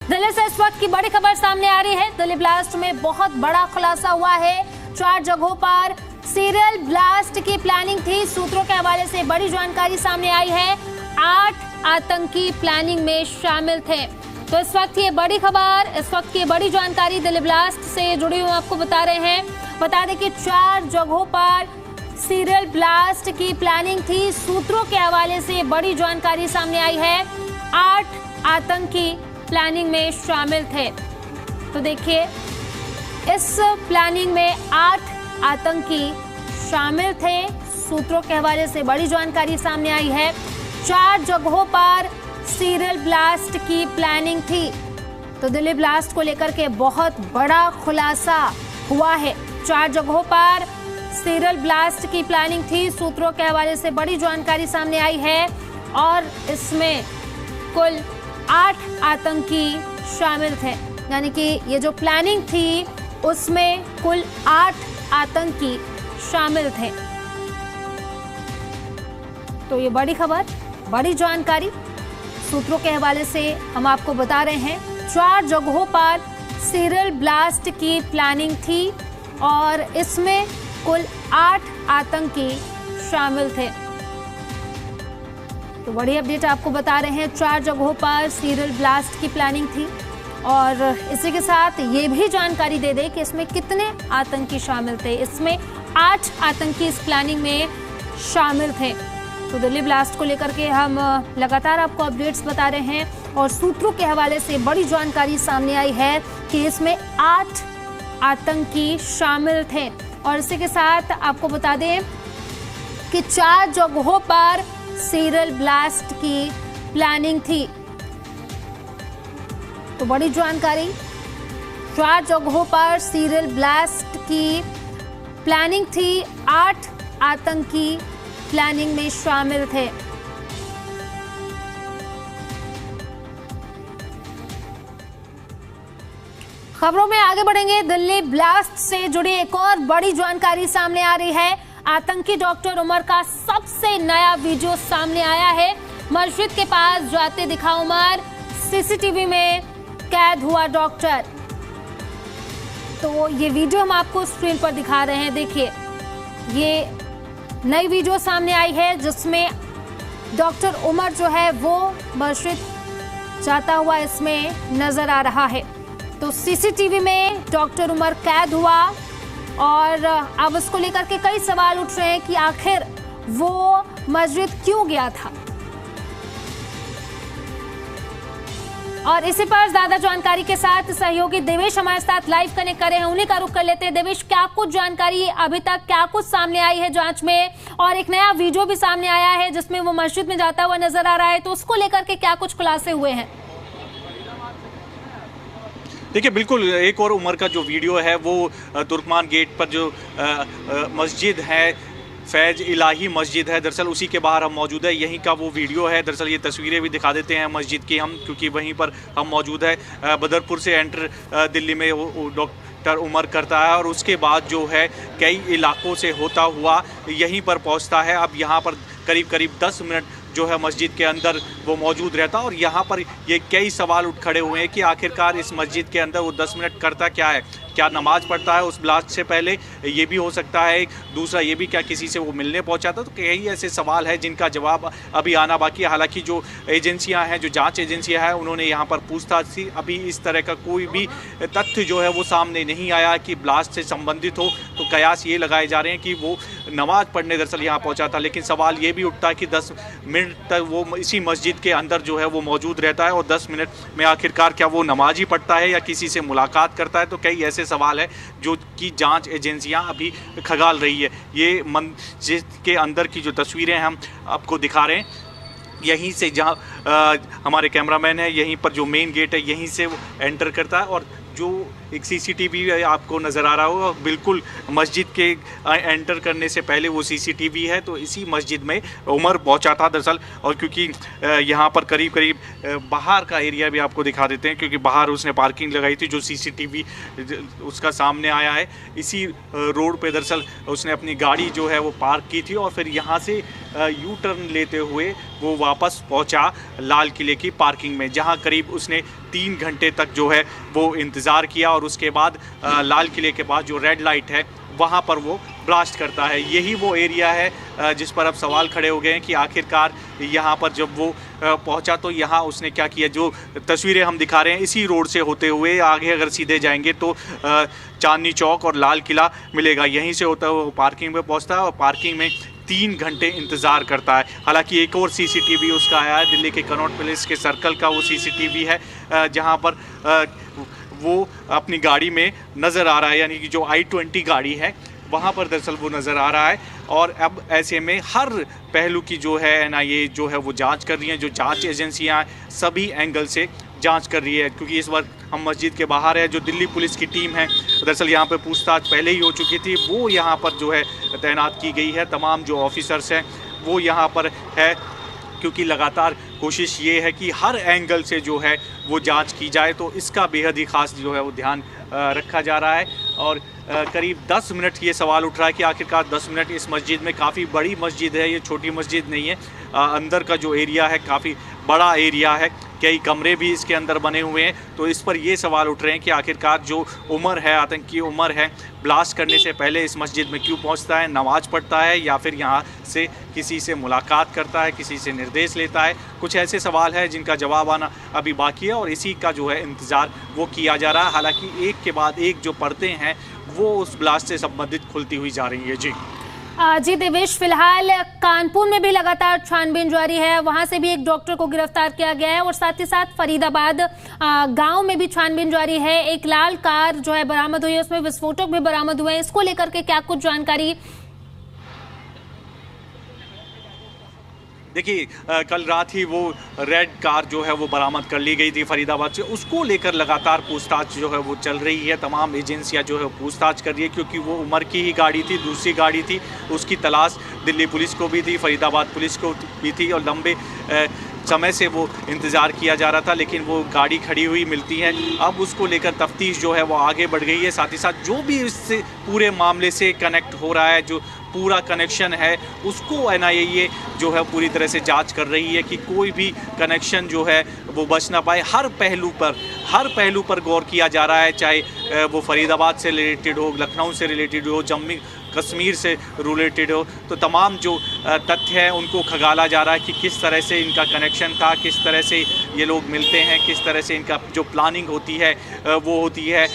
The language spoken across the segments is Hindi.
दिल्ली से इस वक्त की बड़ी खबर सामने आ रही है। दिल्ली ब्लास्ट में बहुत बड़ा खुलासा हुआ है। 4 जगहों पर सीरियल ब्लास्ट की प्लानिंग थी। सूत्रों के हवाले से बड़ी जानकारी सामने आई है। 8 आतंकी प्लानिंग में शामिल थे। तो इस वक्त ये बड़ी खबर, इस वक्त की बड़ी जानकारी दिल्ली ब्लास्ट से जुड़ी हुई आपको बता रहे हैं। बता दें कि 4 जगहों पर सीरियल ब्लास्ट की प्लानिंग थी। सूत्रों के हवाले से बड़ी जानकारी सामने आई है। 8 आतंकी प्लानिंग में शामिल थे। तो देखिए, इस प्लानिंग में 8 आतंकी शामिल थे। सूत्रों के हवाले से बड़ी जानकारी सामने आई है। 4 जगहों पर सीरियल ब्लास्ट की प्लानिंग थी। तो दिल्ली ब्लास्ट को लेकर के बहुत बड़ा खुलासा हुआ है। 4 जगहों पर सीरियल ब्लास्ट की प्लानिंग थी। सूत्रों के हवाले से बड़ी जानकारी सामने आई है और इसमें कुल 8 आतंकी शामिल थे। यानी कि ये जो प्लानिंग थी उसमें कुल 8 आतंकी शामिल थे। तो ये बड़ी खबर, बड़ी जानकारी सूत्रों के हवाले से हम आपको बता रहे हैं। 4 जगहों पर सीरियल ब्लास्ट की प्लानिंग थी और इसमें कुल 8 आतंकी शामिल थे। तो बड़ी अपडेट आपको बता रहे हैं। 4 जगहों पर सीरियल ब्लास्ट की प्लानिंग थी और इसी के साथ ये भी जानकारी दे दें कि इसमें कितने आतंकी शामिल थे। इसमें 8 आतंकी इस प्लानिंग में शामिल थे। तो दिल्ली ब्लास्ट को लेकर के हम लगातार आपको अपडेट्स बता रहे हैं और सूत्रों के हवाले से बड़ी जानकारी सामने आई है कि इसमें 8 आतंकी शामिल थे। और इसी के साथ आपको बता दें कि 4 जगहों पर सीरियल ब्लास्ट की प्लानिंग थी। तो बड़ी जानकारी, 4 जगहों पर सीरियल ब्लास्ट की प्लानिंग थी। 8 आतंकी प्लानिंग में शामिल थे। खबरों में आगे बढ़ेंगे। दिल्ली ब्लास्ट से जुड़ी एक और बड़ी जानकारी सामने आ रही है। आतंकी डॉक्टर उमर का सबसे नया वीडियो सामने आया है। मस्जिद के पास जाते दिखा उमर, सीसीटीवी में कैद हुआ डॉक्टर। तो ये वीडियो हम आपको स्क्रीन पर दिखा रहे हैं। देखिए, ये नई वीडियो सामने आई है जिसमें डॉक्टर उमर जो है वो मस्जिद जाता हुआ इसमें नजर आ रहा है। तो सीसीटीवी में डॉक्टर उमर कैद हुआ और अब उसको लेकर के कई सवाल उठ रहे हैं कि आखिर वो मस्जिद क्यों गया था। और इसी पर ज्यादा जानकारी के साथ सहयोगी देवेश हमारे साथ लाइव कनेक्ट कर रहे हैं। उन्हीं का रुख कर लेते हैं। देवेश, क्या कुछ जानकारी अभी तक, क्या कुछ सामने आई है जांच में? और एक नया वीडियो भी सामने आया है जिसमें वो मस्जिद में जाता हुआ नजर आ रहा है, तो उसको लेकर के क्या कुछ खुलासे हुए हैं? देखिए, बिल्कुल एक और उमर का जो वीडियो है वो तुर्कमान गेट पर जो मस्जिद है, फैज इलाही मस्जिद है, दरअसल उसी के बाहर हम मौजूद है। यहीं का वो वीडियो है। दरअसल ये तस्वीरें भी दिखा देते हैं मस्जिद की हम, क्योंकि वहीं पर हम मौजूद है। बदरपुर से एंटर दिल्ली में वो डॉक्टर उमर करता है और उसके बाद जो है कई इलाकों से होता हुआ यहीं पर पहुंचता है। अब यहाँ पर करीब 10 मिनट जो है मस्जिद के अंदर वो मौजूद रहता। और यहाँ पर ये कई सवाल उठ खड़े हुए हैं कि आखिरकार इस मस्जिद के अंदर वो 10 मिनट करता क्या है? क्या नमाज पढ़ता है उस ब्लास्ट से पहले? ये भी हो सकता है। दूसरा ये भी, क्या किसी से वो मिलने पहुंचा था? तो कई ऐसे सवाल हैं जिनका जवाब अभी आना बाकी है। हालांकि जो एजेंसियां हैं, जो जांच एजेंसियां हैं, उन्होंने यहाँ पर पूछताछ की। अभी इस तरह का कोई भी तथ्य जो है वो सामने नहीं आया कि ब्लास्ट से संबंधित हो। तो कयास ये लगाए जा रहे हैं कि वो नमाज पढ़ने दरअसल यहाँ पहुँचा था। लेकिन सवाल ये भी उठता है कि 10 मिनट तक वो इसी मस्जिद के अंदर जो है वो मौजूद रहता है और 10 मिनट में आखिरकार क्या वो नमाज ही पढ़ता है या किसी से मुलाकात करता है? तो कई ऐसे सवाल है जो कि जांच एजेंसियां अभी खंगाल रही है। ये मस्जिद के अंदर की जो तस्वीरें हम आपको दिखा रहे हैं, यहीं से जहां हमारे कैमरामैन है, यहीं पर जो मेन गेट है यहीं से वो एंटर करता है। और जो एक सीसीटीवी आपको नज़र आ रहा होगा, बिल्कुल मस्जिद के एंटर करने से पहले वो सीसीटीवी है। तो इसी मस्जिद में उमर पहुंचा था दरअसल। और क्योंकि यहाँ पर करीब बाहर का एरिया भी आपको दिखा देते हैं, क्योंकि बाहर उसने पार्किंग लगाई थी, जो सीसीटीवी उसका सामने आया है। इसी रोड पे दरअसल उसने अपनी गाड़ी जो है वो पार्क की थी और फिर यहाँ से यू टर्न लेते हुए वो वापस पहुँचा लाल किले की पार्किंग में, जहाँ करीब उसने 3 घंटे तक जो है वो इंतज़ार किया और उसके बाद लाल किले के पास जो रेड लाइट है वहाँ पर वो ब्लास्ट करता है। यही वो एरिया है जिस पर अब सवाल खड़े हो गए हैं कि आखिरकार यहाँ पर जब वो पहुँचा तो यहाँ उसने क्या किया। जो तस्वीरें हम दिखा रहे हैं इसी रोड से होते हुए आगे अगर सीधे जाएंगे तो चांदनी चौक और लाल किला मिलेगा। यहीं से होता हुआ वो पार्किंग में पहुँचता है और पार्किंग में 3 घंटे इंतज़ार करता है। हालांकि एक और सीसीटीवी उसका आया है, दिल्ली के कनॉट प्लेस के सर्कल का वो सीसीटीवी है जहां पर वो अपनी गाड़ी में नज़र आ रहा है, यानी कि जो I-20 गाड़ी है वहां पर दरअसल वो नज़र आ रहा है। और अब ऐसे में हर पहलू की जो है NIA जो है वो जांच कर रही हैं, जो जांच एजेंसियां सभी एंगल से जांच कर रही है। क्योंकि इस वक्त हम मस्जिद के बाहर है, जो दिल्ली पुलिस की टीम है दरअसल यहाँ पे पूछताछ पहले ही हो चुकी थी, वो यहाँ पर जो है तैनात की गई है। तमाम जो ऑफिसर्स हैं वो यहाँ पर है, क्योंकि लगातार कोशिश ये है कि हर एंगल से जो है वो जांच की जाए। तो इसका बेहद ही ख़ास जो है वो ध्यान रखा जा रहा है। और करीब 10 मिनट ये सवाल उठ रहा है कि आखिरकार 10 मिनट इस मस्जिद में, काफ़ी बड़ी मस्जिद है, ये छोटी मस्जिद नहीं है। अंदर का जो एरिया है काफ़ी बड़ा एरिया है, कई कमरे भी इसके अंदर बने हुए हैं। तो इस पर ये सवाल उठ रहे हैं कि आखिरकार जो उमर है, आतंकी उमर है, ब्लास्ट करने से पहले इस मस्जिद में क्यों पहुंचता है, नमाज पढ़ता है या फिर यहाँ से किसी से मुलाकात करता है, किसी से निर्देश लेता है। कुछ ऐसे सवाल हैं जिनका जवाब आना अभी बाकी है और इसी का जो है इंतज़ार वो किया जा रहा है। हालांकि एक के बाद एक जो परतें हैं वो उस ब्लास्ट से संबंधित खुलती हुई जा रही है। जी देवेश, फिलहाल कानपुर में भी लगातार छानबीन जारी है, वहां से भी एक डॉक्टर को गिरफ्तार किया गया है और साथ ही साथ फरीदाबाद गांव में भी छानबीन जारी है। एक लाल कार जो है बरामद हुई है, उसमें विस्फोटक भी बरामद हुए हैं। इसको लेकर के क्या कुछ जानकारी? देखिए, कल रात ही वो रेड कार जो है वो बरामद कर ली गई थी फरीदाबाद से। उसको लेकर लगातार पूछताछ जो है वो चल रही है। तमाम एजेंसियां जो है पूछताछ कर रही है, क्योंकि वो उमर की ही गाड़ी थी, दूसरी गाड़ी थी। उसकी तलाश दिल्ली पुलिस को भी थी, फरीदाबाद पुलिस को भी थी और लंबे समय से वो इंतज़ार किया जा रहा था, लेकिन वो गाड़ी खड़ी हुई मिलती है। अब उसको लेकर तफ्तीश जो है वो आगे बढ़ गई है। साथ ही साथ जो भी इससे पूरे मामले से कनेक्ट हो रहा है, जो पूरा कनेक्शन है, उसको NIA जो है पूरी तरह से जांच कर रही है कि कोई भी कनेक्शन जो है वो बच ना पाए। हर पहलू पर गौर किया जा रहा है, चाहे वो फरीदाबाद से रिलेटेड हो, लखनऊ से रिलेटेड हो, जम्मू कश्मीर से रिलेटेड हो। तो तमाम जो तथ्य हैं उनको खगाला जा रहा है कि किस तरह से इनका कनेक्शन था, किस तरह से ये लोग मिलते हैं, किस तरह से इनका जो प्लानिंग होती है वो होती है।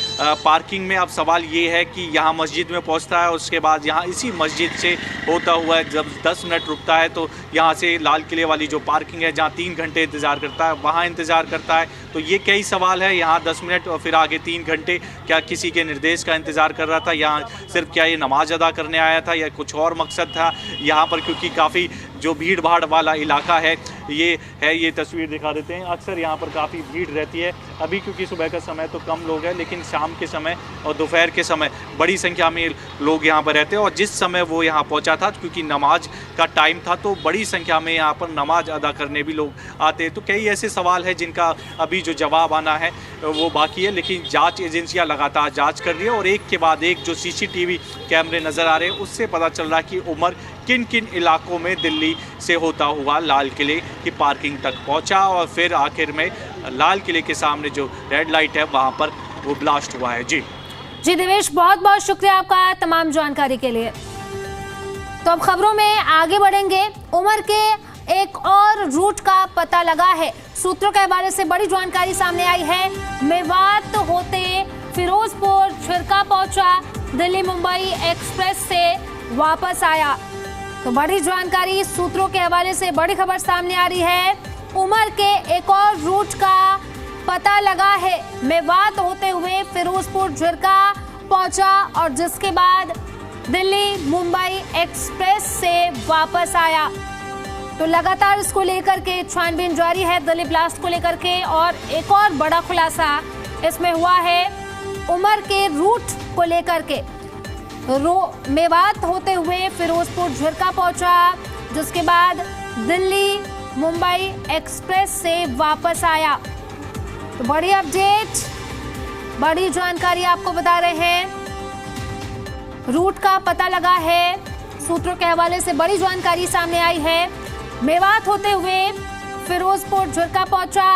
पार्किंग में अब सवाल ये है कि यहाँ मस्जिद में पहुँचता है, उसके बाद यहाँ इसी मस्जिद से होता हुआ जब 10 मिनट रुकता है तो यहाँ से लाल किले वाली जो पार्किंग है जहाँ 3 घंटे इंतज़ार करता है वहाँ इंतज़ार करता है। तो ये कई सवाल है, यहाँ 10 मिनट और फिर आगे 3 घंटे, क्या किसी के निर्देश का इंतज़ार कर रहा था, यहाँ सिर्फ क्या ये नमाज अदा करने आया था या कुछ और मकसद था यहाँ पर? क्योंकि काफ़ी जो भीड़ भाड़ वाला इलाका है, ये तस्वीर दिखा देते हैं। अक्सर यहाँ पर काफ़ी भीड़ रहती है। अभी क्योंकि सुबह का समय तो कम लोग हैं, लेकिन शाम के समय और दोपहर के समय बड़ी संख्या में लोग यहाँ पर रहते हैं। और जिस समय वो यहाँ पहुँचा था, क्योंकि नमाज का टाइम था, तो बड़ी संख्या में यहाँ पर नमाज अदा करने भी लोग आते हैं। तो कई ऐसे सवाल हैं जिनका अभी जो जवाब आना है वो बाकी है, लेकिन जाँच एजेंसियाँ लगातार जाँच कर रही है और एक के बाद एक जो CCTV कैमरे नज़र आ रहे हैं उससे पता चल रहा है कि उमर किन किन इलाकों में दिल्ली से होता हुआ लाल किले की पार्किंग तक पहुंचा और फिर आखिर में लाल किले के सामने जो रेड लाइट है वहां पर वो ब्लास्ट हुआ है। जी देवेश, बहुत बहुत शुक्रिया आपका तमाम जानकारी के लिए। तो अब खबरों में आगे बढ़ेंगे। उमर के एक और रूट का पता लगा है। सूत्रों के हवाले से बड़ी जानकारी सामने आई है। मेवात होते फिरोजपुर झिरका पहुंचा, दिल्ली मुंबई एक्सप्रेस से वापस आया। तो बड़ी जानकारी सूत्रों के हवाले से बड़ी खबर सामने आ रही है। उमर के एक और रूट का पता लगा है। मेवात होते हुए फिरोजपुर झिरका पहुंचा और जिसके बाद दिल्ली मुंबई एक्सप्रेस से वापस आया। तो लगातार इसको लेकर के छानबीन जारी है, दिल्ली ब्लास्ट को लेकर के। और एक और बड़ा खुलासा इसमें हुआ है उमर के रूट को लेकर के। मेवात होते हुए फिरोजपुर झिरका पहुंचा, जिसके बाद दिल्ली मुंबई एक्सप्रेस से वापस आया। तो बड़ी अपडेट, बड़ी जानकारी आपको बता रहे हैं। रूट का पता लगा है, सूत्रों के हवाले से बड़ी जानकारी सामने आई है। मेवात होते हुए फिरोजपुर झिरका पहुंचा,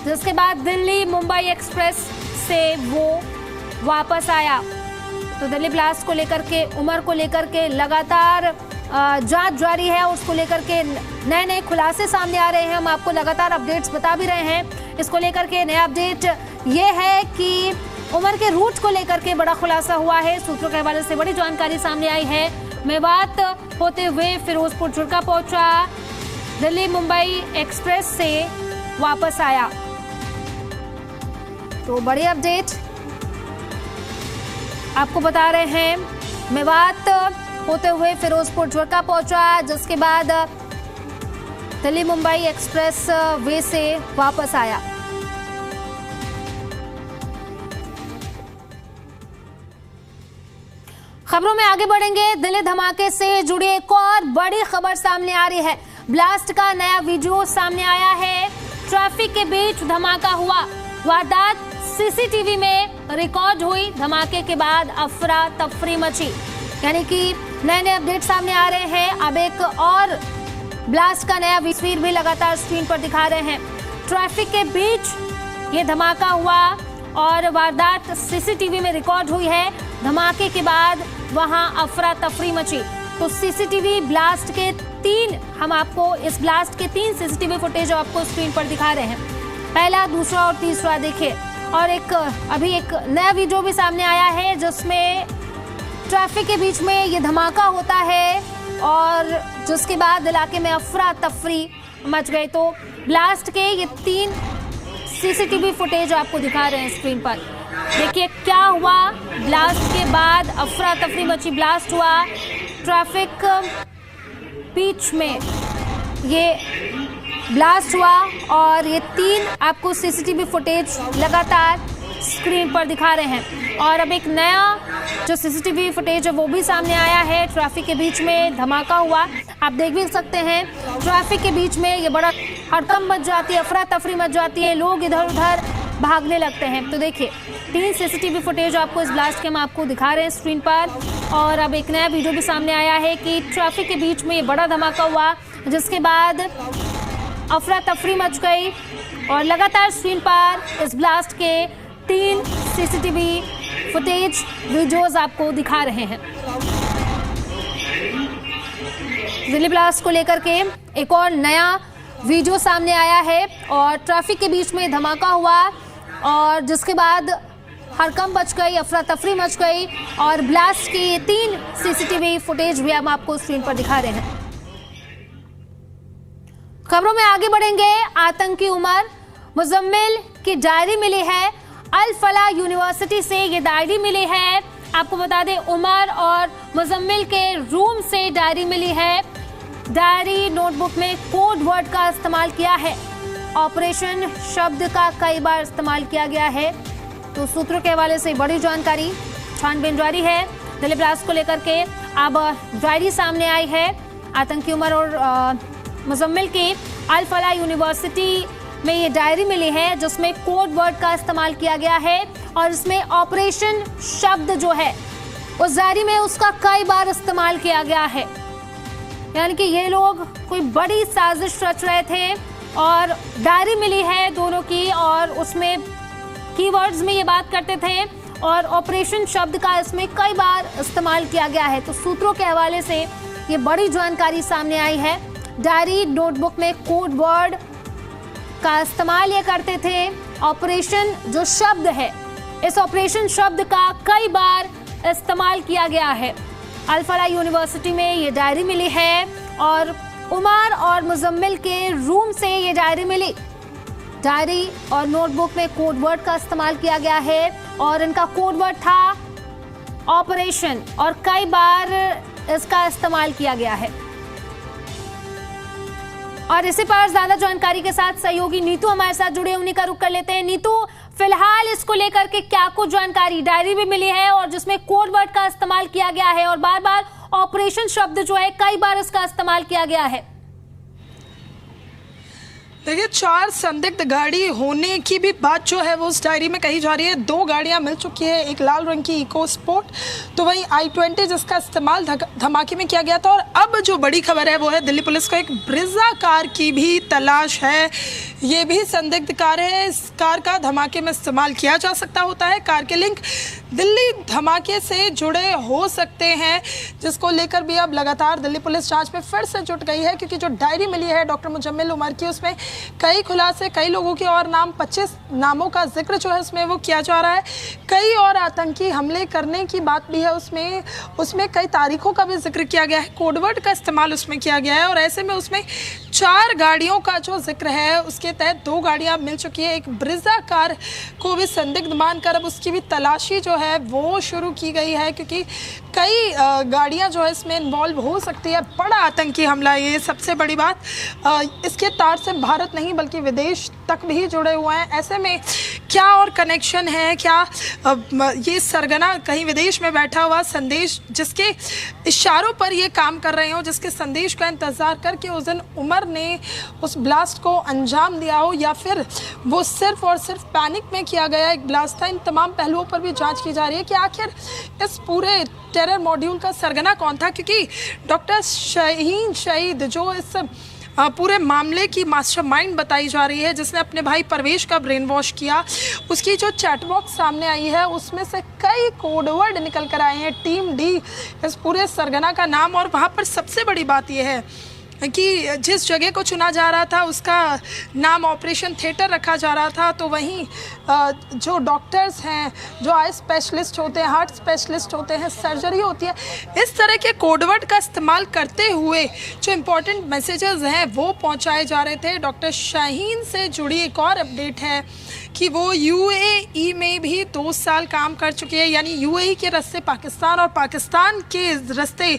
जिसके बाद दिल्ली मुंबई एक्सप्रेस से वो वापस आया। तो दिल्ली ब्लास्ट को लेकर के, उमर को लेकर के लगातार जांच जारी है, उसको लेकर के नए नए खुलासे सामने आ रहे हैं। हम आपको लगातार अपडेट्स बता भी रहे हैं। इसको लेकर के नया अपडेट ये है कि उमर के रूट को लेकर के बड़ा खुलासा हुआ है। सूत्रों के हवाले से बड़ी जानकारी सामने आई है। मेवात होते हुए फिरोजपुर झुड़का पहुंचा, दिल्ली मुंबई एक्सप्रेस से वापस आया। तो बड़ी अपडेट आपको बता रहे हैं। मेवात होते हुए फिरोजपुर झुड़का पहुंचा, जिसके बाद दिल्ली मुंबई एक्सप्रेस वे से वापस आया। खबरों में आगे बढ़ेंगे। दिल्ली धमाके से जुड़ी एक और बड़ी खबर सामने आ रही है। ब्लास्ट का नया वीडियो सामने आया है। ट्रैफिक के बीच धमाका हुआ, वारदात सीसीटीवी में रिकॉर्ड हुई। धमाके के बाद अफरा तफरी मची, यानी कि नए नए अपडेट सामने आ रहे हैं। अब एक और ब्लास्ट का नया तस्वीर भी लगातार स्क्रीन पर दिखा रहे हैं। ट्रैफिक के बीच ये धमाका हुआ और वारदात सीसीटीवी में रिकॉर्ड हुई है। धमाके के बाद वहां अफरा तफरी मची। तो सीसीटीवी ब्लास्ट के हम आपको इस ब्लास्ट के 3 सीसीटीवी फुटेज आपको स्क्रीन पर दिखा रहे हैं। पहला, दूसरा और तीसरा देखिए। और अभी एक नया वीडियो भी सामने आया है, जिसमें ट्रैफिक के बीच में ये धमाका होता है और जिसके बाद इलाके में अफरा तफरी मच गई। तो ब्लास्ट के ये 3 सीसीटीवी फुटेज आपको दिखा रहे हैं स्क्रीन पर। देखिए क्या हुआ। ब्लास्ट के बाद अफरा तफरी मची, ब्लास्ट हुआ, ट्रैफिक बीच में ये ब्लास्ट हुआ और ये 3 आपको सीसीटीवी फुटेज लगातार स्क्रीन पर दिखा रहे हैं। और अब एक नया जो सीसीटीवी फुटेज है वो भी सामने आया है। ट्रैफिक के बीच में धमाका हुआ, आप देख भी सकते हैं। ट्रैफिक के बीच में ये बड़ा हड़कंप मच जाती है, अफरा तफरी मच जाती है, लोग इधर उधर भागने लगते हैं। तो देखिए 3 सीसीटीवी फुटेज आपको इस ब्लास्ट के हम आपको दिखा रहे हैं स्क्रीन पर। और अब एक नया वीडियो भी सामने आया है कि ट्रैफिक के बीच में ये बड़ा धमाका हुआ, जिसके बाद अफरा तफरी मच गई। और लगातार स्क्रीन पर इस ब्लास्ट के 3 सीसीटीवी फुटेज वीडियोस आपको दिखा रहे हैं। दिल्ली ब्लास्ट को लेकर के एक और नया वीडियो सामने आया है और ट्रैफिक के बीच में धमाका हुआ और जिसके बाद हड़कंप मच गई, अफरा तफरी मच गई। और ब्लास्ट की 3 सीसीटीवी फुटेज भी हम आपको स्क्रीन पर दिखा रहे हैं। खबरों में आगे बढ़ेंगे। आतंकी उमर, मुजम्मिल की डायरी मिली है। अल फला यूनिवर्सिटी से ये डायरी मिली है। आपको बता दें, उमर और मुजम्मिल के रूम से डायरी मिली है। डायरी नोटबुक में कोड वर्ड का इस्तेमाल किया है। ऑपरेशन शब्द का कई बार इस्तेमाल किया गया है। तो सूत्रों के हवाले से बड़ी जानकारी, छानबीन जारी है। दिल्ली ब्लास्ट को लेकर के अब डायरी सामने आई है। आतंकी उमर और मुजम्मिल की अल फला यूनिवर्सिटी में ये डायरी मिली है, जिसमें कोड वर्ड का इस्तेमाल किया गया है और इसमें ऑपरेशन शब्द जो है उस डायरी में उसका कई बार इस्तेमाल किया गया है। यानी कि ये लोग कोई बड़ी साजिश रच रहे थे और डायरी मिली है दोनों की और उसमें कीवर्ड्स में ये बात करते थे और ऑपरेशन शब्द का इसमें कई बार इस्तेमाल किया गया है। तो सूत्रों के हवाले से ये बड़ी जानकारी सामने आई है। डायरी नोटबुक में कोड वर्ड का इस्तेमाल ये करते थे। ऑपरेशन जो शब्द है, इस ऑपरेशन शब्द का कई बार इस्तेमाल किया गया है। अल फला यूनिवर्सिटी में ये डायरी मिली है और उमर और मुजम्मिल के रूम से ये डायरी मिली। डायरी और नोटबुक में कोड वर्ड का इस्तेमाल किया गया है और इनका कोड वर्ड था ऑपरेशन और कई बार इसका इस्तेमाल किया गया है। और इसी पर ज्यादा जानकारी के साथ सहयोगी नीतू हमारे साथ जुड़े, उन्हीं का रुख कर लेते हैं। नीतू, फिलहाल इसको लेकर के क्या कुछ जानकारी? डायरी भी मिली है और जिसमें कोड वर्ड का इस्तेमाल किया गया है और बार बार ऑपरेशन शब्द जो है कई बार इसका इस्तेमाल किया गया है। देखिए 4 संदिग्ध गाड़ी होने की भी बात जो है वो उस डायरी में कही जा रही है। 2 गाड़ियां मिल चुकी है, एक लाल रंग की इको स्पोर्ट, तो वहीं i20 जिसका इस्तेमाल धमाके में किया गया था। और अब जो बड़ी खबर है वो है दिल्ली पुलिस को एक ब्रिजा कार की भी तलाश है। ये भी संदिग्ध कार है, इस कार का धमाके में इस्तेमाल किया जा सकता होता है। कार के लिंक दिल्ली धमाके से जुड़े हो सकते हैं, जिसको लेकर भी अब लगातार दिल्ली पुलिस जांच में फिर से जुट गई है, क्योंकि जो डायरी मिली है डॉक्टर मुजम्मिल उमर की, उसमें कई खुलासे, कई लोगों के और नाम, 25 नामों का जिक्र जो है उसमें वो किया जा रहा है। कई और आतंकी हमले करने की बात भी है उसमें कई तारीखों का भी जिक्र किया गया है, कोडवर्ड का इस्तेमाल उसमें किया गया है। और ऐसे में उसमें 4 गाड़ियों का जो जिक्र है, उसके तहत 2 गाड़ियां मिल चुकी है। एक ब्रिजा कार को भी संदिग्ध मानकर अब उसकी भी तलाशी जो है वो शुरू की गई है, क्योंकि कई गाड़ियां जो है इसमें इन्वॉल्व हो सकती है। बड़ा आतंकी हमला, ये सबसे बड़ी बात। इसके तार से भारत नहीं बल्कि विदेश तक भी जुड़े हुए हैं। ऐसे में क्या और कनेक्शन है, क्या ये सरगना कहीं विदेश में बैठा हुआ संदेश, जिसके इशारों पर ये काम कर रहे हो, जिसके संदेश का इंतज़ार करके उस दिन उमर ने उस ब्लास्ट को अंजाम दिया हो, या फिर वो सिर्फ और सिर्फ पैनिक में किया गया एक ब्लास्ट था। इन तमाम पहलुओं पर भी जांच की जा रही है कि आखिर इस पूरे टेरर मॉड्यूल का सरगना कौन था, क्योंकि डॉक्टर शाहीन शहीद जो इस पूरे मामले की मास्टरमाइंड बताई जा रही है, जिसने अपने भाई परवेश का ब्रेन वॉश किया, उसकी जो चैटबॉक्स सामने आई है उसमें से कई कोडवर्ड निकल कर आए हैं, टीम डी इस पूरे सरगना का नाम। और वहाँ पर सबसे बड़ी बात यह है कि जिस जगह को चुना जा रहा था उसका नाम ऑपरेशन थिएटर रखा जा रहा था, तो वहीं जो डॉक्टर्स हैं, जो आई स्पेशलिस्ट होते हैं, हार्ट स्पेशलिस्ट होते हैं, सर्जरी होती है, इस तरह के कोडवर्ड का इस्तेमाल करते हुए जो इम्पोर्टेंट मैसेजेस हैं वो पहुंचाए जा रहे थे। डॉक्टर शाहीन से जुड़ी एक और अपडेट है कि वो यूएई में भी 2 साल काम कर चुके हैं, यानी यूएई के रास्ते पाकिस्तान और पाकिस्तान के रास्ते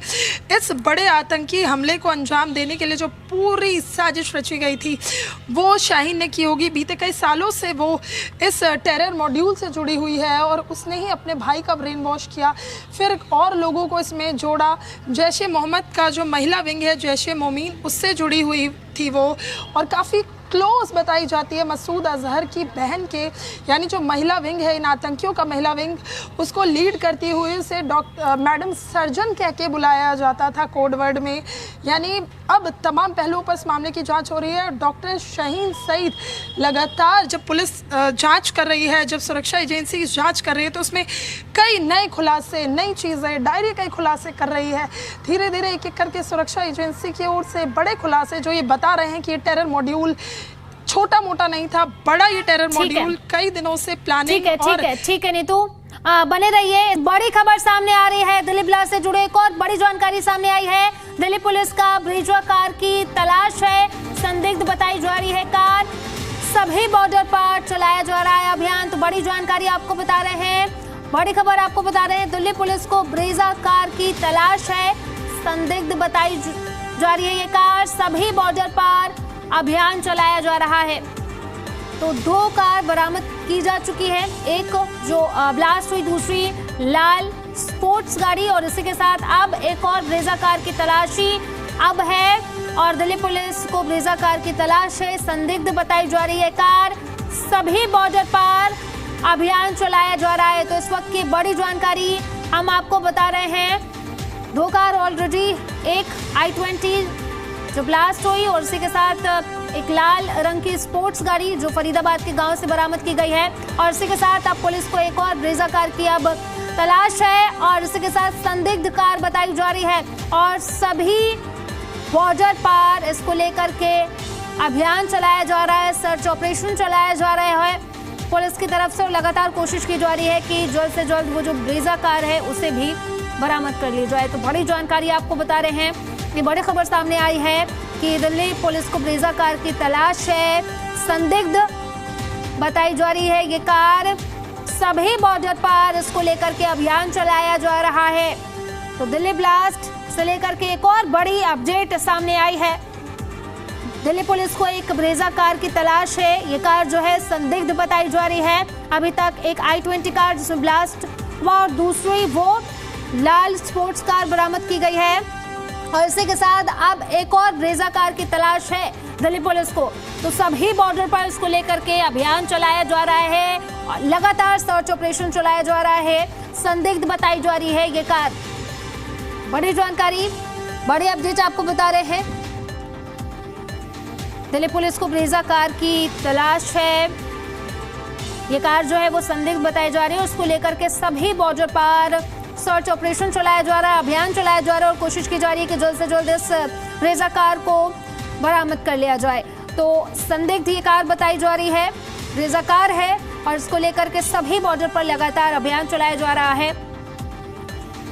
इस बड़े आतंकी हमले को अंजाम देने के लिए जो पूरी साजिश रची गई थी वो शाहीन ने की होगी। बीते कई सालों से वो इस टेरर मॉड्यूल से जुड़ी हुई है और उसने ही अपने भाई का ब्रेन वॉश किया, फिर और लोगों को इसमें जोड़ा। जैश ए मोहम्मद का जो महिला विंग है, जैश ए मोमीन, उससे जुड़ी हुई थी वो, और काफ़ी क्लोज बताई जाती है मसूद अजहर की बहन के, यानी जो महिला विंग है इन आतंकियों का महिला विंग, उसको लीड करती हुई उसे मैडम सर्जन कह के बुलाया जाता था कोडवर्ड में। यानी अब तमाम पहलुओं पर इस मामले की जांच हो रही है। डॉक्टर शाहीन सईद लगातार जब पुलिस जांच कर रही है, जब सुरक्षा एजेंसी जांच कर रही है, तो उसमें कई नए खुलासे, नई चीज़ें, डायरी कई खुलासे कर रही है। धीरे धीरे एक एक करके सुरक्षा एजेंसी की ओर से बड़े खुलासे जो ये बता रहे हैं कि ये टेरर मॉड्यूल छोटा मोटा नहीं था, बड़ा ये टेरर मॉड्यूल कई दिनों से प्लानिंग। ठीक है नीतू, बने रहिए। बड़ी खबर सामने आ रही है, दिल्ली ब्लास्ट से जुड़े एक और बड़ी जानकारी सामने आई है। दिल्ली पुलिस का ब्रिजा कार की तलाश है, संदिग्ध बताई जा रही है कार, सभी बॉर्डर पर चलाया जा रहा है अभियान। तो बड़ी जानकारी आपको बता रहे हैं, बड़ी खबर आपको बता रहे हैं, दिल्ली पुलिस को ब्रिजा कार की तलाश है, संदिग्ध बताई जा रही है ये कार, सभी बॉर्डर पर अभियान चलाया जा रहा है। तो 2 कार बरामद की जा चुकी है, एक जो ब्लास्ट हुई, दूसरी लाल स्पोर्ट्स गाड़ी, और इसी के साथ अब एक और ब्रेजा कार की तलाशी अब है। और दिल्ली पुलिस को ब्रेजा कार की तलाश है, संदिग्ध बताई जा रही है कार, सभी बॉर्डर पर अभियान चलाया जा रहा है। तो इस वक्त की बड़ी जानकारी हम आपको बता रहे हैं, 2 कार ऑलरेडी, एक i20 जो ब्लास्ट हुई, और इसी के साथ एक लाल रंग की स्पोर्ट्स गाड़ी जो फरीदाबाद के गांव से बरामद की गई है। और इसी के साथ अब पुलिस को एक और ब्रेजा कार की अब तलाश है, और इसी के साथ संदिग्ध कार बताई जा रही है, और सभी बॉर्डर पर इसको लेकर के अभियान चलाया जा रहा है, सर्च ऑपरेशन चलाया जा रहा है पुलिस की तरफ से। लगातार कोशिश की जा रही है कि जल्द से जल्द वो जो ब्रेजा कार है उसे भी बरामद कर ली जाए। तो बड़ी जानकारी आपको बता रहे हैं, ये बड़ी खबर सामने आई है कि दिल्ली पुलिस को ब्रेजा कार की तलाश है, संदिग्ध बताई जा रही है ये कार, सभी बॉर्डर पर इसको लेकर के अभियान चलाया जा रहा है। तो दिल्ली ब्लास्ट से लेकर के एक और बड़ी अपडेट सामने आई है, दिल्ली पुलिस को एक ब्रेजा कार की तलाश है, ये कार जो है संदिग्ध बताई जा रही है। अभी तक एक i20 कार जिसमें ब्लास्ट हुआ और दूसरी वो लाल स्पोर्ट्स कार बरामद की गई है। और इसी के साथ अब एक और ब्रेजा कार की तलाश है दिल्ली पुलिस को। तो सभी बॉर्डर पर इसको लेकर के अभियान चलाया जा रहा है और लगातार सर्च ऑपरेशन चलाया जा रहा है। संदिग्ध बताई जा रही है ये कार। बड़ी जानकारी, बड़ी अपडेट आपको बता रहे हैं। दिल्ली पुलिस को ब्रेजा कार की तलाश है। ये कार जो है वो संदिग्ध बताई जा रही है, उसको लेकर के सभी बॉर्डर पर सर्च ऑपरेशन चलाया जा रहा है, अभियान चलाया जा रहा है और कोशिश की जा रही है कि जल्द से जल्द इस ब्रेजा कार को बरामद कर लिया जाए। तो संदिग्ध ये कार बताई जा रही है, ब्रेजा कार है और इसको लेकर के सभी बॉर्डर पर लगातार अभियान चलाया जा रहा है।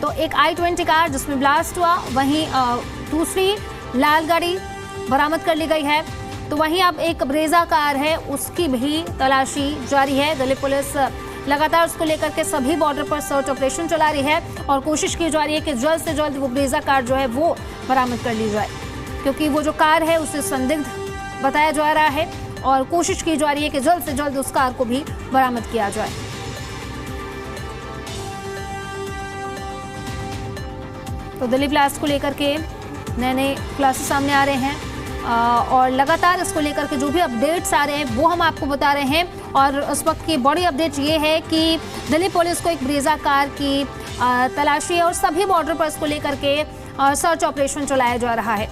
तो एक I-20 कार जिसमें ब्लास्ट हुआ, वहीं दूसरी लाल गाड़ी बरामद कर ली गई है। तो वहीं अब एक ब्रेजा कार है, उसकी भी तलाशी जारी है। दिल्ली पुलिस लगातार उसको लेकर के सभी बॉर्डर पर सर्च ऑपरेशन चला रही है और कोशिश की जा रही है कि जल्द से जल्द वो ब्रेजा कार जो है वो बरामद कर ली जाए, क्योंकि वो जो कार है उसे संदिग्ध बताया जा रहा है और कोशिश की जा रही है कि जल्द से जल्द उस कार को भी बरामद किया जाए। तो दिल्ली ब्लास्ट को लेकर के नए खुलासे सामने आ रहे हैं और लगातार इसको लेकर के जो भी अपडेट्स आ रहे हैं वो हम आपको बता रहे हैं। और उस वक्त की बड़ी अपडेट ये है कि दिल्ली पुलिस को एक ब्रेजा कार की तलाशी है और सभी बॉर्डर पर इसको लेकर के सर्च ऑपरेशन चलाया जा रहा है।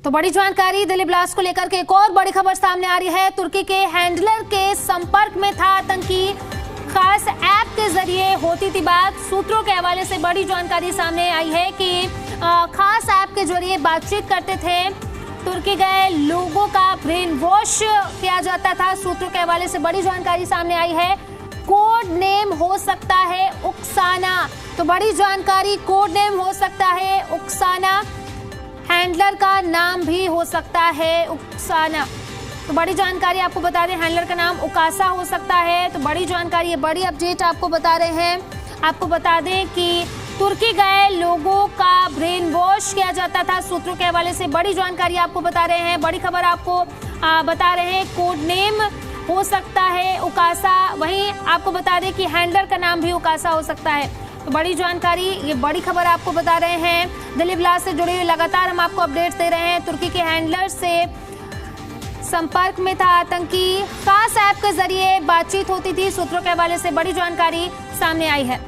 तो बड़ी जानकारी दिल्ली ब्लास्ट को लेकर के एक और बड़ी खबर सामने आ रही है। तुर्की के हैंडलर के संपर्क में था आतंकी, खास ऐप के जरिए होती थी बात। सूत्रों के हवाले से बड़ी जानकारी सामने आई है कि खास ऐप के जरिए बातचीत करते थे, तुर्की गए लोगों का ब्रेन वॉश किया जाता था। सूत्रों के हवाले से बड़ी जानकारी सामने आई है। कोड नेम हो सकता है उकसाना। तो बड़ी जानकारी, कोड नेम हो सकता है उकसाना, हैंडलर का नाम भी हो सकता है उकसाना। तो बड़ी जानकारी आपको बता दें, हैंडलर का नाम उकासा हो सकता है। तो बड़ी जानकारी, ये बड़ी अपडेट आपको बता रहे हैं। आपको बता दें कि तुर्की गए लोगों का ब्रेन वॉश किया जाता था। सूत्रों के हवाले से बड़ी जानकारी आपको बता रहे हैं। बड़ी खबर आपको बता रहे हैं, कोड नेम हो सकता है उकासा। वहीं आपको बता दें कि हैंडलर का नाम भी उकासा हो सकता है। तो बड़ी जानकारी, ये बड़ी खबर आपको बता रहे हैं। दिल्ली ब्लास्ट से जुड़ी हुई लगातार हम आपको अपडेट्स दे रहे हैं। तुर्की के हैंडलर से संपर्क में था आतंकी, खास ऐप के जरिए बातचीत होती थी। सूत्रों के हवाले से बड़ी जानकारी सामने आई है।